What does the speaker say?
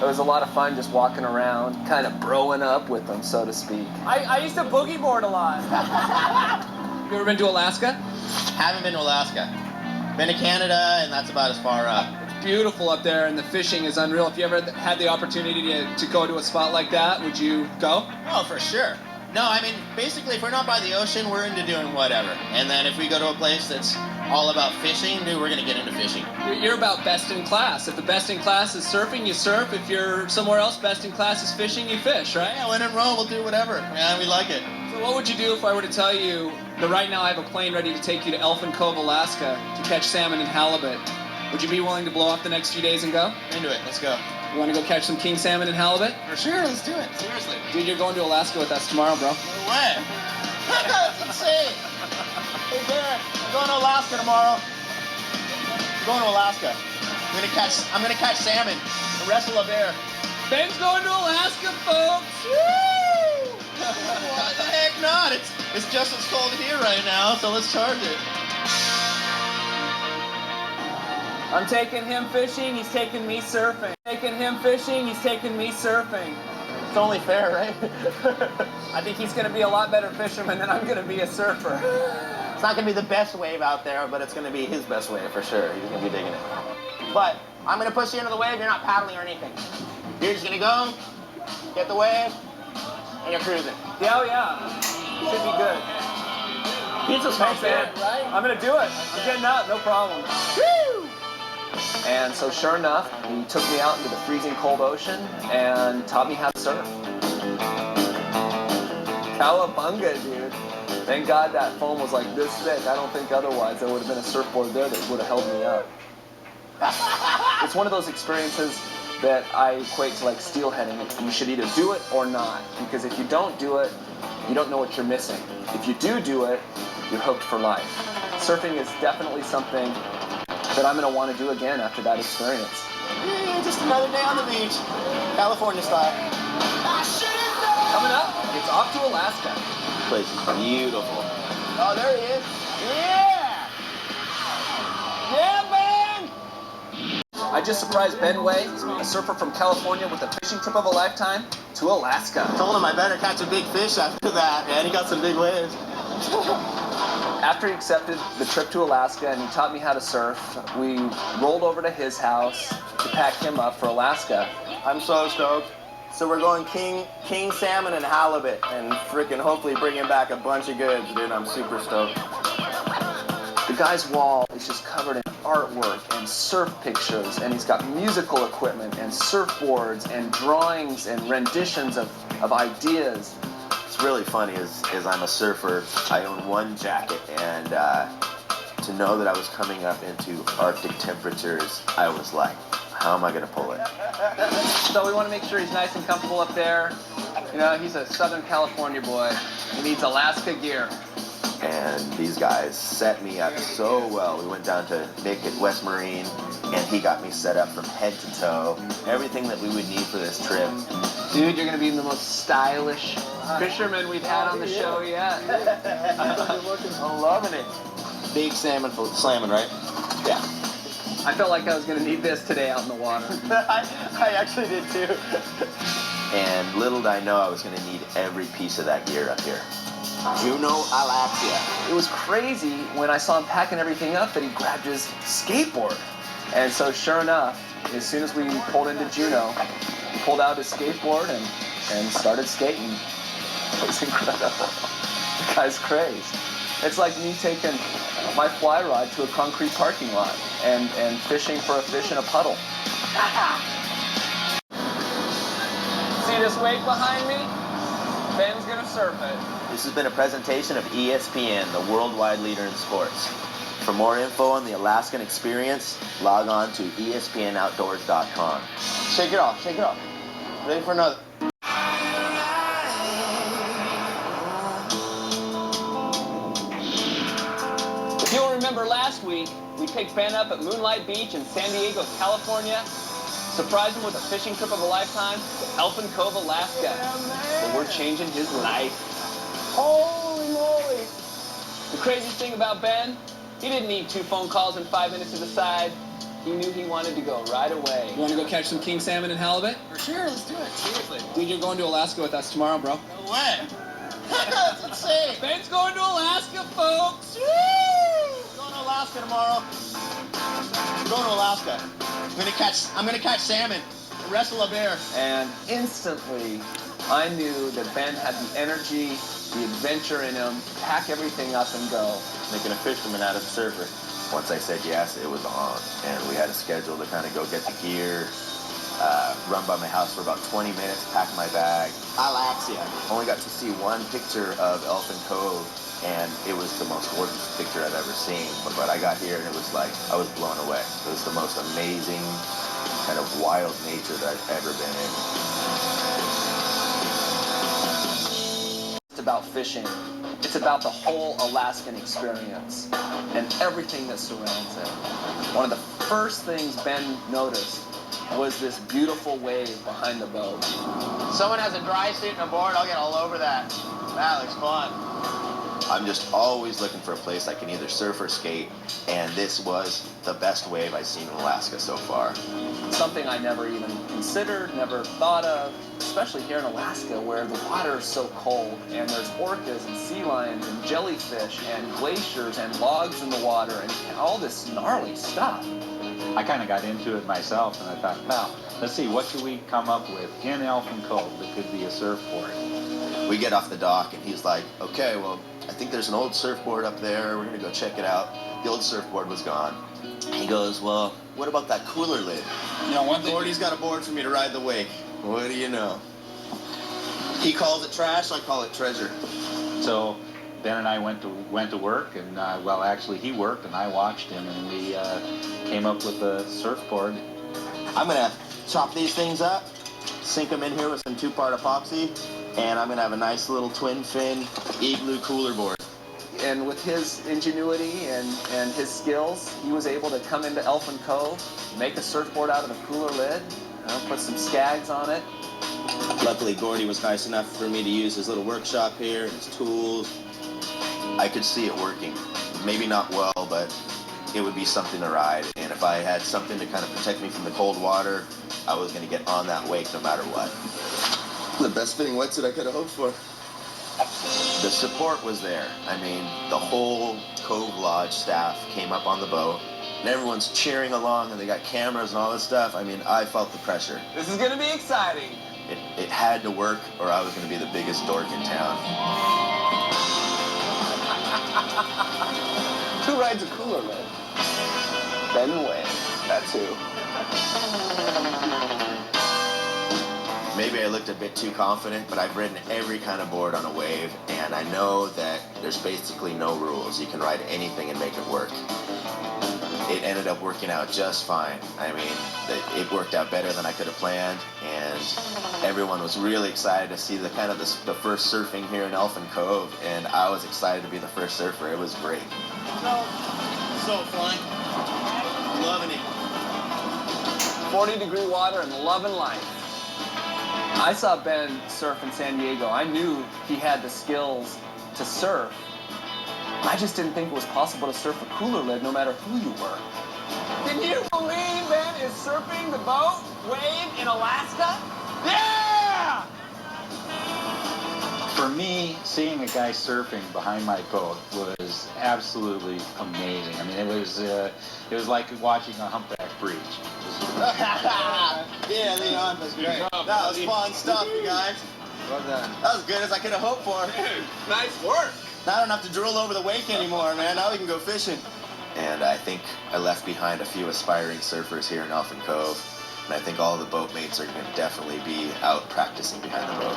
It was a lot of fun just walking around, kind of broing up with them, so to speak. I used to boogie board a lot. You ever been to Alaska? Haven't been to Alaska. Been to Canada, and that's about as far up. It's beautiful up there, and the fishing is unreal. If you ever had the opportunity to go to a spot like that, would you go? Oh, for sure. No, I mean, basically, if we're not by the ocean, we're into doing whatever. And then if we go to a place that's all about fishing, dude, we're going to get into fishing. You're about best in class. If the best in class is surfing, you surf. If you're somewhere else, best in class is fishing, you fish, right? Yeah, when in Rome, we'll do whatever. Man, we like it. So what would you do if I were to tell you that right now I have a plane ready to take you to Espn2, Alaska to catch salmon and halibut? Would you be willing to blow off the next few days and go? Into it. Let's go. You want to go catch some king salmon and halibut? For sure, let's do it. Seriously. Dude, you're going to Alaska with us tomorrow, bro. No way. That's insane. Hey, Derek, I'm going to Alaska tomorrow. I'm going to Alaska. I'm gonna catch salmon. The wrestle a bear. Ben's going to Alaska, folks. Woo! Why the heck not? It's just as cold here right now, so let's charge it. I'm taking him fishing, he's taking me surfing. Taking him fishing, he's taking me surfing. It's only fair, right? I think he's going to be a lot better fisherman than I'm going to be a surfer. It's not going to be the best wave out there, but it's going to be his best wave for sure. He's going to be digging it. But I'm going to push you into the wave. You're not paddling or anything. You're just going to go, get the wave, and you're cruising. Yeah, oh yeah. Should be good. Pizza smells good, right? I'm going to do it. I'm getting out, no problem. Woo! And so sure enough, he took me out into the freezing cold ocean and taught me how to surf. Cowabunga, dude. Thank God that foam was like this thick. I don't think otherwise there would have been a surfboard there that would have held me up. It's one of those experiences that I equate to like steelheading. You should either do it or not, because if you don't do it, you don't know what you're missing. If you do it, you're hooked for life. Surfing is definitely something that I'm going to want to do again after that experience. Yeah, just another day on the beach. California style. Coming up, it's off to Alaska. This place is beautiful. Oh, there he is. Yeah! Yeah, Ben! I just surprised Ben Weis, a surfer from California, with a fishing trip of a lifetime to Alaska. I told him I better catch a big fish after that, man. He got some big waves. After he accepted the trip to Alaska and he taught me how to surf, we rolled over to his house to pack him up for Alaska. I'm so stoked. So we're going king salmon and halibut and freaking hopefully bringing back a bunch of goods, dude. I'm super stoked. The guy's wall is just covered in artwork and surf pictures, and he's got musical equipment and surfboards and drawings and renditions of ideas. What's really funny is I'm a surfer. I own one jacket, and to know that I was coming up into Arctic temperatures, I was like, how am I going to pull it? So we want to make sure he's nice and comfortable up there. You know, he's a Southern California boy. He needs Alaska gear. And these guys set me up so well. We went down to Nick at West Marine, and he got me set up from head to toe. Everything that we would need for this trip. Dude, you're going to be the most stylish fisherman we've had on the show yet. I'm loving it. Big salmon, right? Yeah. I felt like I was going to need this today out in the water. I actually did too. And little did I know I was going to need every piece of that gear up here. Alaska. It was crazy when I saw him packing everything up that he grabbed his skateboard. And so sure enough, as soon as we pulled into Juneau, he pulled out his skateboard and started skating. It was incredible. The guy's crazy. It's like me taking my fly rod to a concrete parking lot and fishing for a fish in a puddle. See this wake behind me? Ben's gonna surf it. This has been a presentation of ESPN, the worldwide leader in sports. For more info on the Alaskan experience, log on to espnoutdoors.com. Shake it off, shake it off. Ready for another. If you'll remember last week, we picked Ben up at Moonlight Beach in San Diego, California, surprised him with a fishing trip of a lifetime to Espn2, Alaska. But we're changing his life. Holy moly! The craziest thing about Ben, he didn't need 2 phone calls and 5 minutes to decide. he knew he wanted to go right away. You want to go catch some king salmon and halibut? For sure, let's do it. Seriously. Dude, you're going to Alaska with us tomorrow, bro. No way. That's insane. Ben's going to Alaska, folks. We're going to Alaska tomorrow. We're going to Alaska. I'm gonna catch salmon, wrestle a bear. And instantly, I knew that Ben had the energy, the adventure in him, to pack everything up and go. Making a fisherman out of a surfer. Once I said yes, it was on. And we had a schedule to kind of go get the gear, run by my house for about 20 minutes, pack my bag. Alaxia. Only got to see one picture of Elfin Cove, and it was the most gorgeous picture I've ever seen. But I got here and it was like, I was blown away. It was the most amazing, kind of wild nature that I've ever been in. It's about fishing. It's about the whole Alaskan experience and everything that surrounds it. One of the first things Ben noticed was this beautiful wave behind the boat. Someone has a dry suit and a board, I'll get all over that. That looks fun. I'm just always looking for a place I can either surf or skate, and this was the best wave I've seen in Alaska so far. Something I never even considered, never thought of, especially here in Alaska where the water is so cold and there's orcas and sea lions and jellyfish and glaciers and logs in the water and all this gnarly stuff. I kind of got into it myself, and I thought, well, let's see, what should we come up with in Elfin Cove that could be a surfboard? We get off the dock, and he's like, okay, well, I think there's an old surfboard up there. We're going to go check it out. The old surfboard was gone. He goes, well, what about that cooler lid? You know, one thing. Gordy's got a board for me to ride the wake. What do you know? He calls it trash, I call it treasure. So Ben and I went to work, and well, actually he worked, and I watched him, and we came up with a surfboard. I'm going to chop these things up, sink them in here with some 2-part epoxy, and I'm going to have a nice little twin fin igloo cooler board. And with his ingenuity and his skills, he was able to come into Elfin Cove, make a surfboard out of a cooler lid, put some skags on it. Luckily, Gordy was nice enough for me to use his little workshop here and his tools. I could see it working. Maybe not well, but it would be something to ride. And if I had something to kind of protect me from the cold water, I was going to get on that wake no matter what. The best fitting wetsuit I could have hoped for. The support was there. I mean, the whole Cove Lodge staff came up on the boat, and everyone's cheering along, and they got cameras and all this stuff. I mean, I felt the pressure. This is going to be exciting. It had to work, or I was going to be the biggest dork in town. Who rides a cooler lid? Ben Weis, that's who. Maybe I looked a bit too confident, but I've ridden every kind of board on a wave, and I know that there's basically no rules. You can ride anything and make it work. It ended up working out just fine. I mean, it worked out better than I could have planned, and everyone was really excited to see the first surfing here in Elfin Cove, and I was excited to be the first surfer. It was great. So fun. Loving it. 40-degree water and loving life. I saw Ben surf in San Diego. I knew he had the skills to surf. I just didn't think it was possible to surf a cooler lid no matter who you were. Can you believe Ben is surfing the boat wave in Alaska? Yeah! For me, seeing a guy surfing behind my boat was absolutely amazing. I mean, it was like watching a humpback breach. Yeah, Leon, that's great. That was fun stuff, you guys. Well done. That was as good as I could have hoped for. Nice work. Now I don't have to drool over the wake anymore, man. Now we can go fishing. And I think I left behind a few aspiring surfers here in Elfin Cove, and I think all the boatmates are going to definitely be out practicing behind the boat.